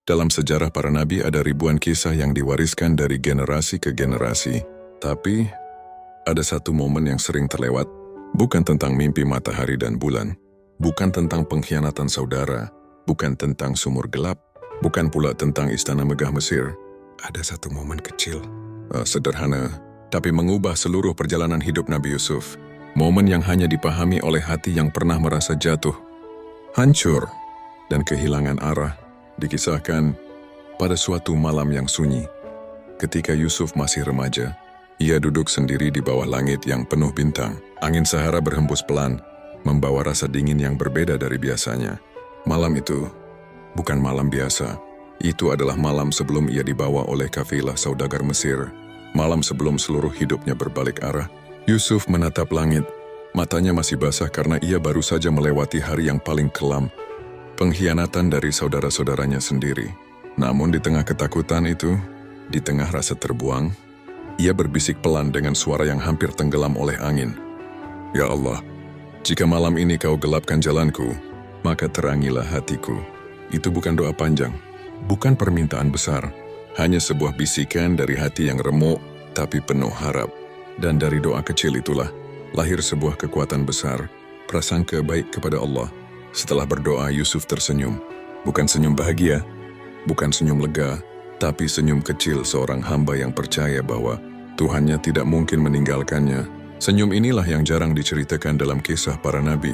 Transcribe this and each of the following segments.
Dalam sejarah para nabi ada ribuan kisah yang diwariskan dari generasi ke generasi. Tapi, ada satu momen yang sering terlewat, bukan tentang mimpi matahari dan bulan, bukan tentang pengkhianatan saudara, bukan tentang sumur gelap, bukan pula tentang istana megah Mesir. Ada satu momen kecil, sederhana, tapi mengubah seluruh perjalanan hidup Nabi Yusuf. Momen yang hanya dipahami oleh hati yang pernah merasa jatuh, hancur, dan kehilangan arah. Dikisahkan pada suatu malam yang sunyi, ketika Yusuf masih remaja, ia duduk sendiri di bawah langit yang penuh bintang. Angin Sahara berhembus pelan, membawa rasa dingin yang berbeda dari biasanya. Malam itu bukan malam biasa. Itu adalah malam sebelum ia dibawa oleh kafilah saudagar Mesir. Malam sebelum seluruh hidupnya berbalik arah. Yusuf menatap langit. Matanya masih basah karena ia baru saja melewati hari yang paling kelam. Pengkhianatan dari saudara-saudaranya sendiri. Namun di tengah ketakutan itu, di tengah rasa terbuang, ia berbisik pelan dengan suara yang hampir tenggelam oleh angin. Ya Allah, jika malam ini kau gelapkan jalanku, maka terangilah hatiku. Itu bukan doa panjang, bukan permintaan besar, hanya sebuah bisikan dari hati yang remuk tapi penuh harap. Dan dari doa kecil itulah lahir sebuah kekuatan besar, prasangka baik kepada Allah. Setelah berdoa, Yusuf tersenyum. Bukan senyum bahagia, bukan senyum lega, tapi senyum kecil seorang hamba yang percaya bahwa Tuhannya tidak mungkin meninggalkannya. Senyum inilah yang jarang diceritakan dalam kisah para nabi.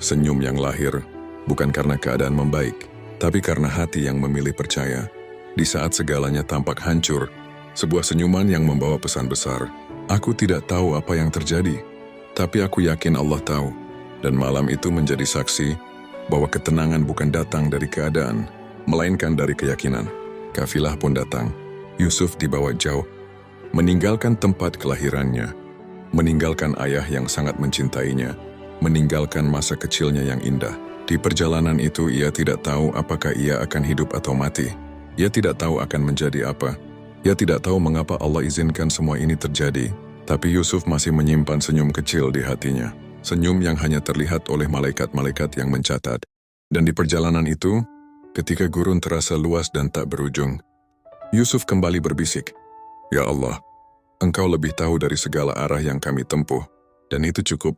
Senyum yang lahir bukan karena keadaan membaik, tapi karena hati yang memilih percaya. Di saat segalanya tampak hancur, sebuah senyuman yang membawa pesan besar. Aku tidak tahu apa yang terjadi, tapi aku yakin Allah tahu. Dan malam itu menjadi saksi bahwa ketenangan bukan datang dari keadaan, melainkan dari keyakinan. Kafilah pun datang. Yusuf dibawa jauh, meninggalkan tempat kelahirannya, meninggalkan ayah yang sangat mencintainya, meninggalkan masa kecilnya yang indah. Di perjalanan itu ia tidak tahu apakah ia akan hidup atau mati. Ia tidak tahu akan menjadi apa. Ia tidak tahu mengapa Allah izinkan semua ini terjadi. Tapi Yusuf masih menyimpan senyum kecil di hatinya. Senyum yang hanya terlihat oleh malaikat-malaikat yang mencatat. Dan di perjalanan itu, ketika gurun terasa luas dan tak berujung, Yusuf kembali berbisik, Ya Allah, Engkau lebih tahu dari segala arah yang kami tempuh. Dan itu cukup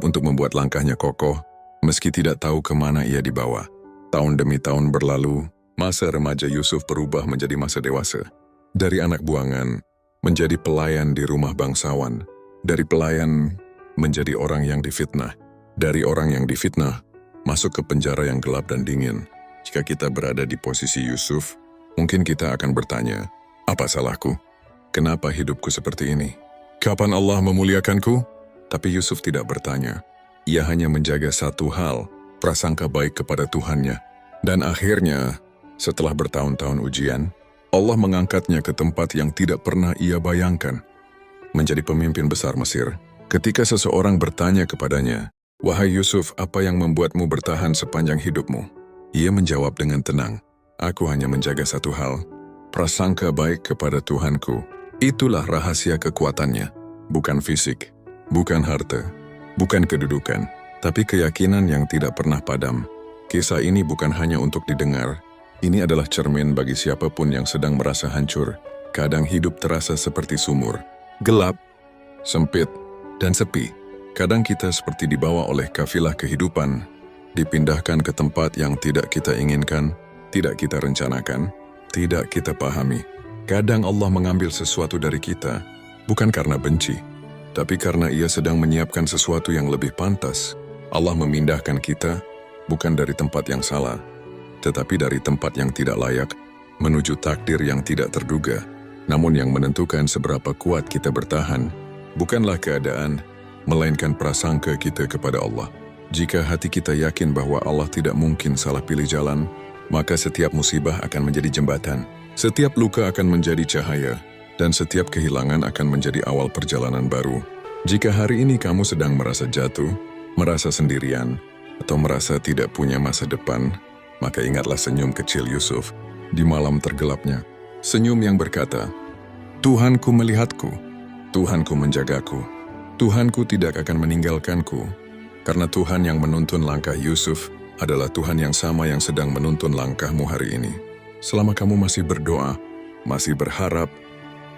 untuk membuat langkahnya kokoh, meski tidak tahu kemana ia dibawa. Tahun demi tahun berlalu, masa remaja Yusuf berubah menjadi masa dewasa. Dari anak buangan, menjadi pelayan di rumah bangsawan. Dari pelayan, menjadi orang yang difitnah. Dari orang yang difitnah, masuk ke penjara yang gelap dan dingin. Jika kita berada di posisi Yusuf, mungkin kita akan bertanya, apa salahku? Kenapa hidupku seperti ini? Kapan Allah memuliakanku? Tapi Yusuf tidak bertanya. Ia hanya menjaga satu hal, prasangka baik kepada Tuhannya. Dan akhirnya, setelah bertahun-tahun ujian, Allah mengangkatnya ke tempat yang tidak pernah ia bayangkan. Menjadi pemimpin besar Mesir. Ketika seseorang bertanya kepadanya, Wahai Yusuf, apa yang membuatmu bertahan sepanjang hidupmu? Ia menjawab dengan tenang, Aku hanya menjaga satu hal, prasangka baik kepada Tuhanku. Itulah rahasia kekuatannya. Bukan fisik, bukan harta, bukan kedudukan, tapi keyakinan yang tidak pernah padam. Kisah ini bukan hanya untuk didengar. Ini adalah cermin bagi siapapun yang sedang merasa hancur. Kadang hidup terasa seperti sumur, gelap, sempit, dan sepi. Kadang kita seperti dibawa oleh kafilah kehidupan, dipindahkan ke tempat yang tidak kita inginkan, tidak kita rencanakan, tidak kita pahami. Kadang Allah mengambil sesuatu dari kita, bukan karena benci, tapi karena Ia sedang menyiapkan sesuatu yang lebih pantas. Allah memindahkan kita, bukan dari tempat yang salah, tetapi dari tempat yang tidak layak, menuju takdir yang tidak terduga. Namun yang menentukan seberapa kuat kita bertahan, bukanlah keadaan, melainkan prasangka kita kepada Allah. Jika hati kita yakin bahwa Allah tidak mungkin salah pilih jalan, maka setiap musibah akan menjadi jembatan, setiap luka akan menjadi cahaya, dan setiap kehilangan akan menjadi awal perjalanan baru. Jika hari ini kamu sedang merasa jatuh, merasa sendirian, atau merasa tidak punya masa depan, maka ingatlah senyum kecil Yusuf di malam tergelapnya. Senyum yang berkata, Tuhanku melihatku, Tuhanku menjagaku, Tuhanku tidak akan meninggalkanku. Karena Tuhan yang menuntun langkah Yusuf adalah Tuhan yang sama yang sedang menuntun langkahmu hari ini. Selama kamu masih berdoa, masih berharap,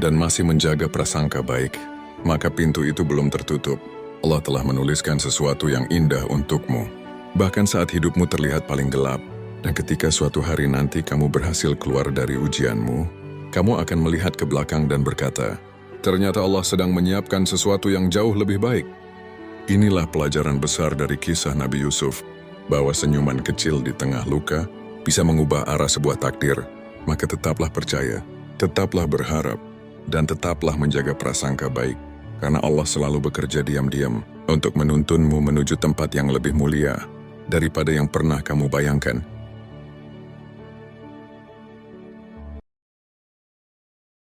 dan masih menjaga prasangka baik, maka pintu itu belum tertutup. Allah telah menuliskan sesuatu yang indah untukmu. Bahkan saat hidupmu terlihat paling gelap, dan ketika suatu hari nanti kamu berhasil keluar dari ujianmu, kamu akan melihat ke belakang dan berkata, ternyata Allah sedang menyiapkan sesuatu yang jauh lebih baik. Inilah pelajaran besar dari kisah Nabi Yusuf, bahwa senyuman kecil di tengah luka bisa mengubah arah sebuah takdir. Maka tetaplah percaya, tetaplah berharap, dan tetaplah menjaga prasangka baik, karena Allah selalu bekerja diam-diam untuk menuntunmu menuju tempat yang lebih mulia daripada yang pernah kamu bayangkan.